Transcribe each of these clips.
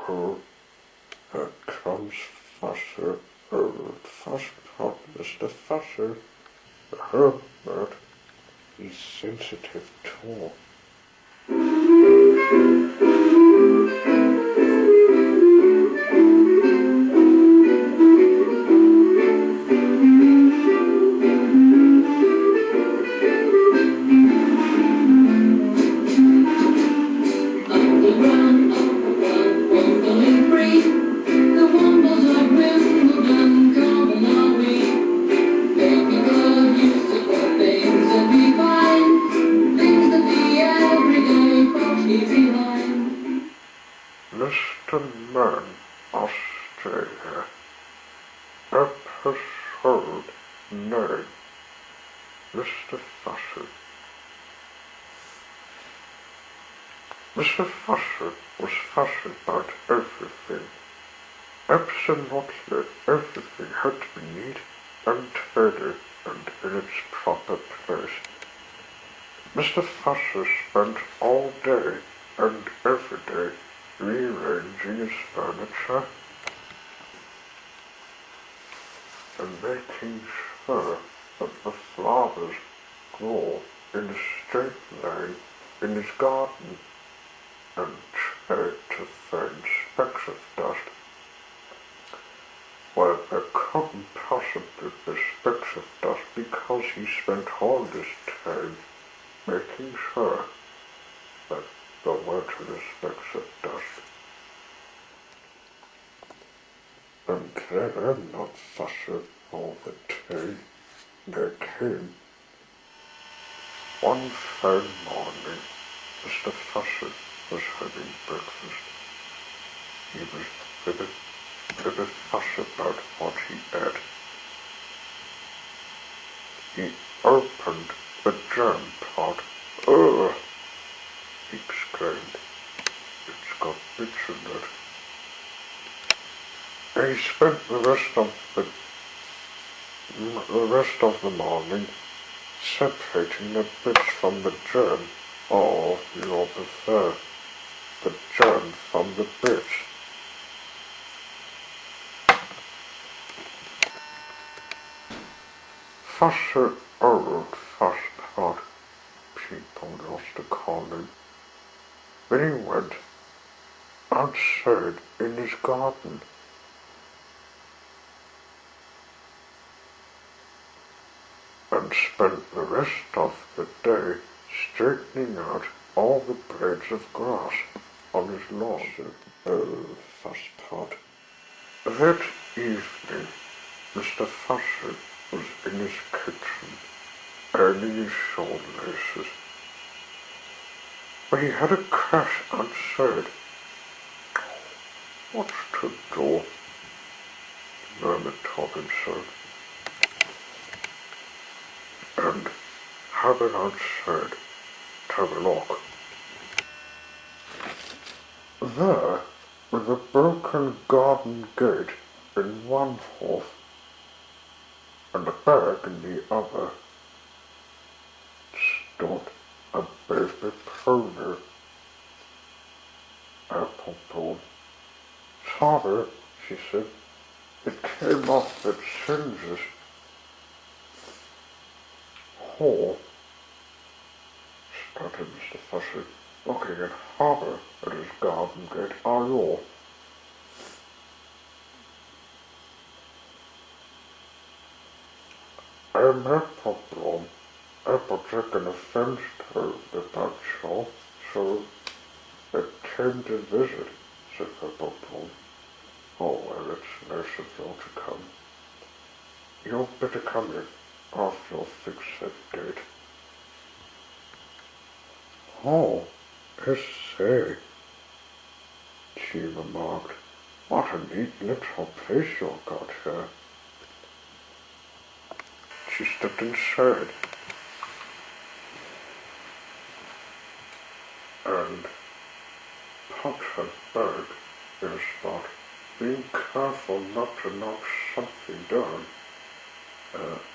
Oh, here comes Fusser. Oh, Fusspot, Mr. Fusser. Oh, but he's sensitive too. Mr. Man, Australia, episode 9. Mr. Fussy. Mr. Fussy was fussy about everything. Absolutely everything had to be neat and tidy and in its proper place. Mr. Fussy spent all day and every day rearranging his furniture and making sure that the flowers grow in a straight line in his garden, and tried to find specks of dust where there couldn't possibly be specks of dust because he spent all this time making sure that there weren't any specks of dust. And then I'm not fussy all the time. There came one fine morning. Mr. Fussy was having breakfast. He was very fussy about what he ate. He opened the jam pot. Ugh! He exclaimed. It's got bits in it. And he spent the rest of the morning separating the bits from the jam, or, if you prefer, the jam from the bits. Fussy old Fusspot, people used to call him. Then he went outside in his garden. And spent the rest of the day straightening out all the blades of grass on his lawn. Oh, Fusspot. That evening, Mr. Fussy was in his kitchen, ironing his shoelaces, when he had a crash outside. What's to do? He murmured to himself. And hurried outside to have a look. There, with a broken garden gate in one hoof and a bag in the other, stood a baby pony. Apple told. Sorry, she said, it came off its hinges. Oh, stuttered Mr. Fussy, looking in horror at his garden gate. Are you? I'm Apple taking offense to the bad show, so it came to visit, said Apple. Oh, well, it's nice of you to come. You'd better come in after you'll fix that gate. Oh, I say, she remarked, what a neat little place you've got here. She stepped inside and popped her bag in a spot, being careful not to knock something down.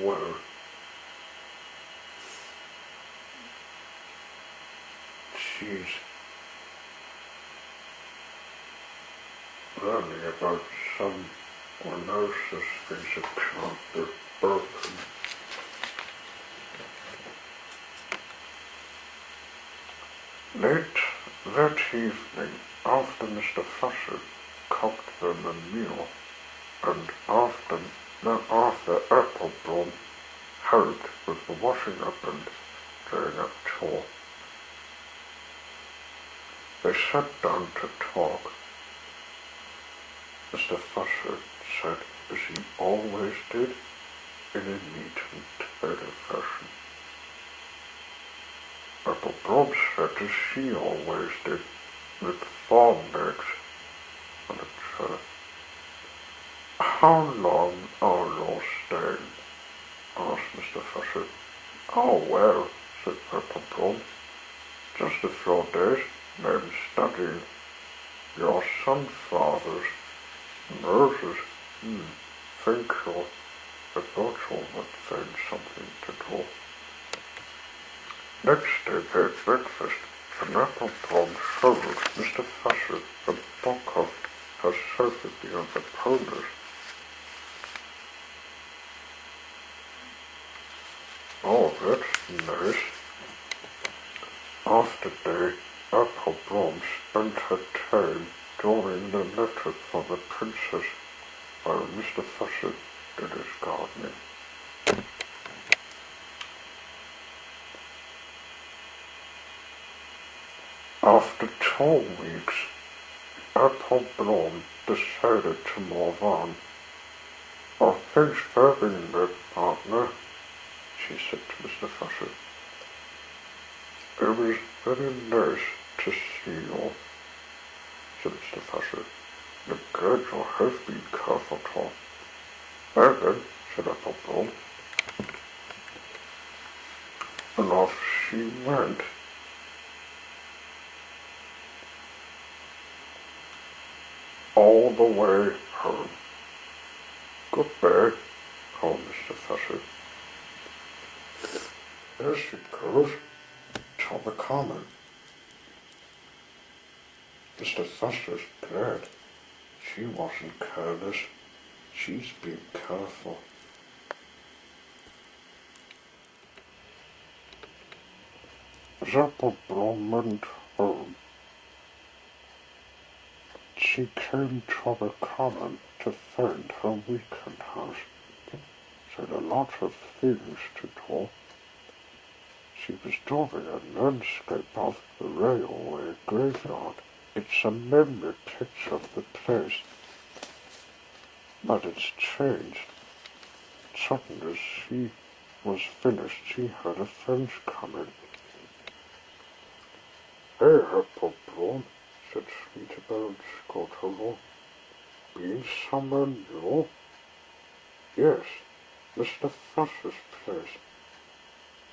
Well, she's learning about someone else's physical broken. Late that evening, after Mr Fussy cooked them a meal, and after Applebaum helped with the washing up and doing up chore, they sat down to talk. Mr Fussy said, as he always did, in a neat and tidy fashion. Applebaum said, as she always did, with fond legs and a chair. How long are you staying? Asked Mr Fussy. Oh, well, said Applebaum, just a few days. I'm studying your sunflowers. Roses. Think you. I thought you would find something to do. Next day they had breakfast, and Applebaum showed Mr Fussy the book of herself at the other ponies. Oh, that's nice. After day, Applebaum spent her time drawing the letter for the princess while Mr Fussy did his gardening. After 2 weeks, Applebaum decided to move on. Oh, thanks for having me, partner, she said to Mr Fussy. It was very nice to see you, said Mr Fussy. I'm glad you have been careful, Tom. Well then, said Applebaum. And off she went. All the way home. Goodbye, called Mr Fussy. There she goes, to the common. Mr Fussy's glad. She wasn't careless. She's been careful. As Applebaum went home, she came to the common to find her weekend house. She had a lot of things to do. She was drawing a landscape of the railway graveyard. It's a memory picture of the place, but it's changed. Suddenly, as she was finished, she heard a friend coming. Hey, Applebaum, said Sweetable Scotland. Been somewhere new? Yes, Mr Fussy's place.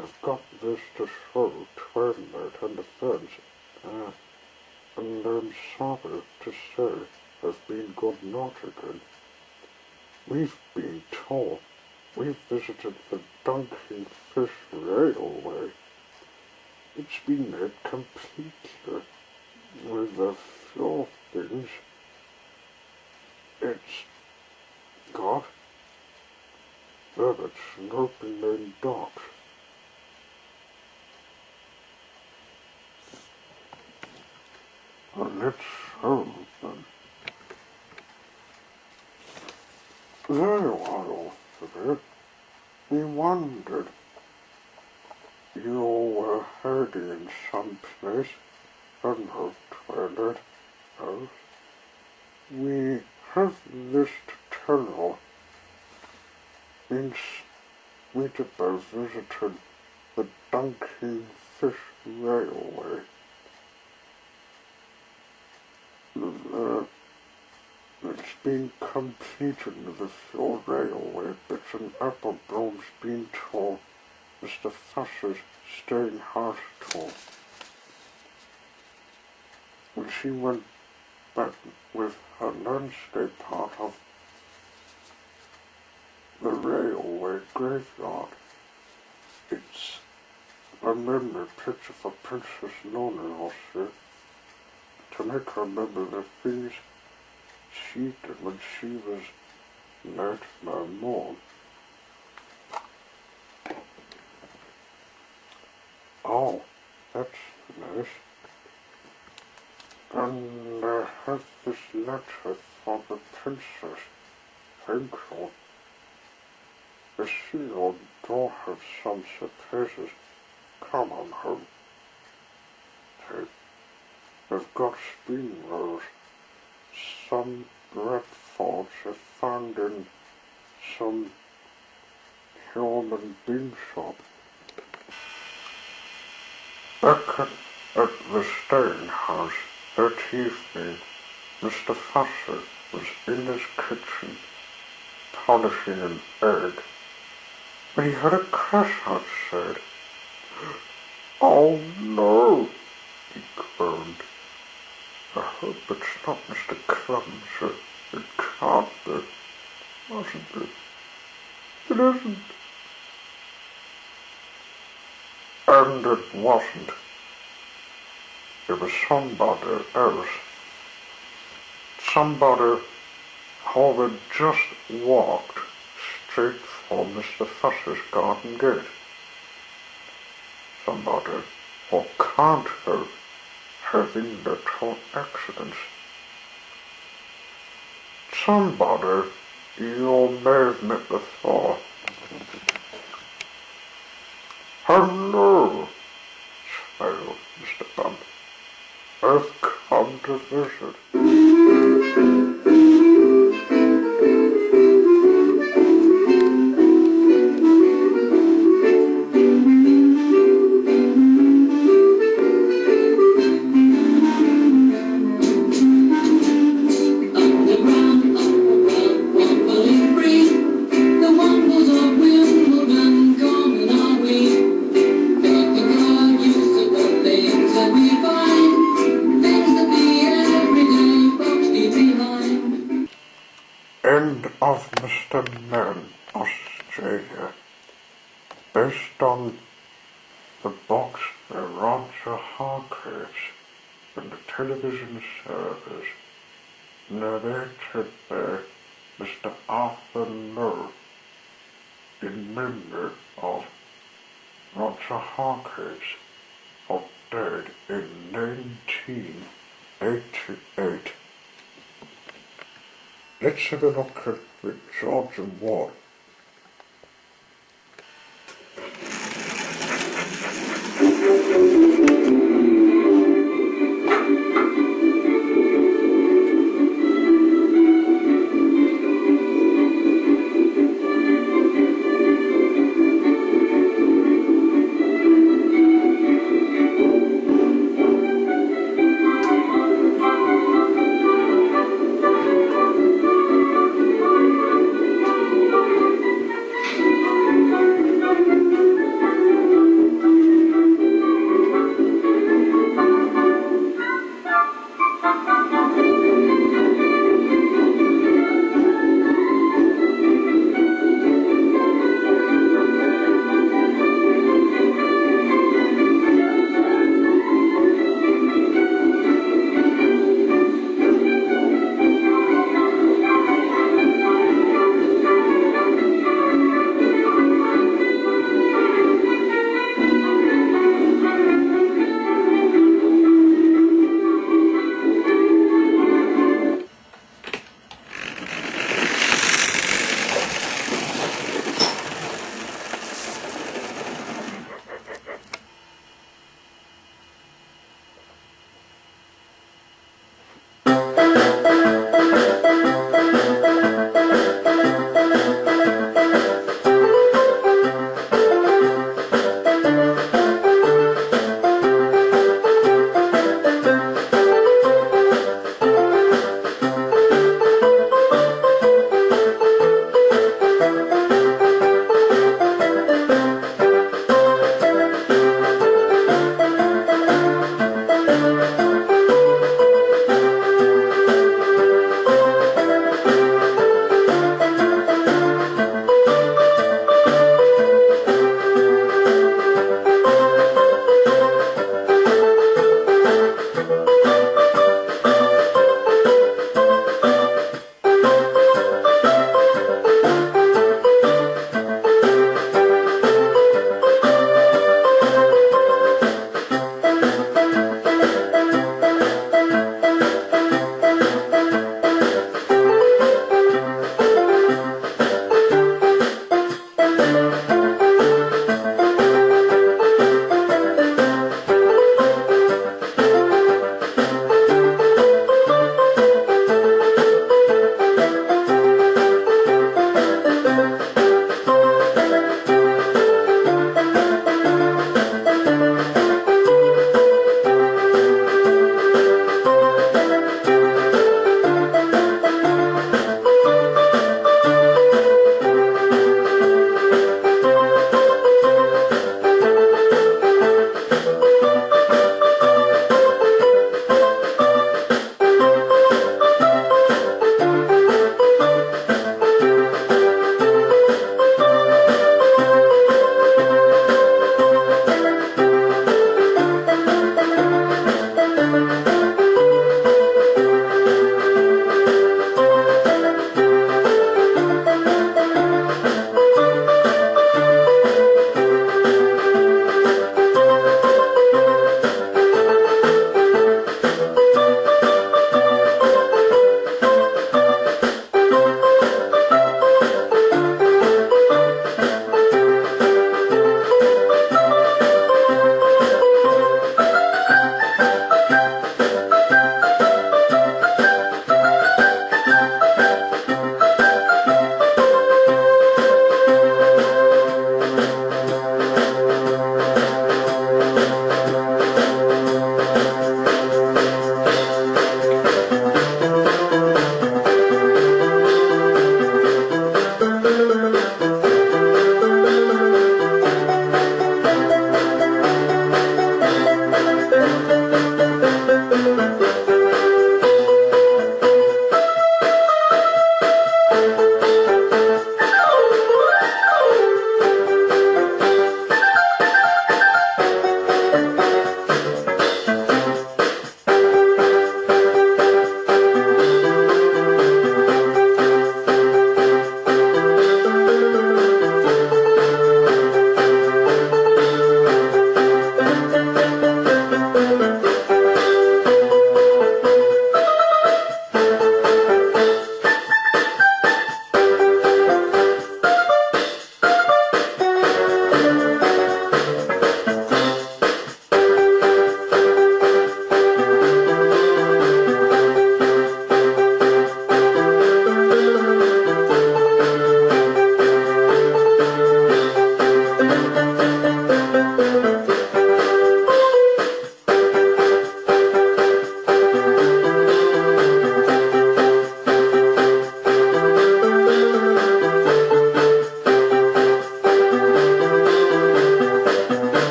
I've got this to show Twilight and the friends, and I'm sorry to say I've been good again. We've been told. We've visited the Dunking Fish Railway. It's been made completely with a few things. It's got rabbits and open-named dogs. Well, let's show them. There you are, Orphan. We wondered. You were hiding in some place. No, Twilight. No. We have this to tell you. We both visited the Dunking Fish Railway. It's been completed with a few railway bits, and Applebaum's been told Mr Fussy's staying house tour. When she went back with her landscape part of the railway graveyard, it's a memory picture for Princess Lona, to make her remember the things she did when she was late my mom. Oh, that's nice. And I have this letter for the princess. Thank you. I see your door has some surprises. Come on home. Hey, I've got spring rolls. Some red thorns are found in some human bean shop. Back at the Stone House that evening, Mr Fussy was in his kitchen polishing an egg when he heard a crash outside. "Oh no!" he groaned. "I hope it's not Mr Clumsy. It can't be, mustn't it? It isn't." And it wasn't. It was somebody else. Somebody who had just walked straight for Mr Fussy's garden gate. Somebody who can't help having little accidents. Somebody you may have met before. "Hello," smiled Mr Bump. "I've come to visit." End of Mr Men, Australia, based on the box by Roger Hargreaves and the television series, narrated by Mr Arthur Lowe, in memory of Roger Hargreaves, who died in 1988. Let's have a look at the Georgian War.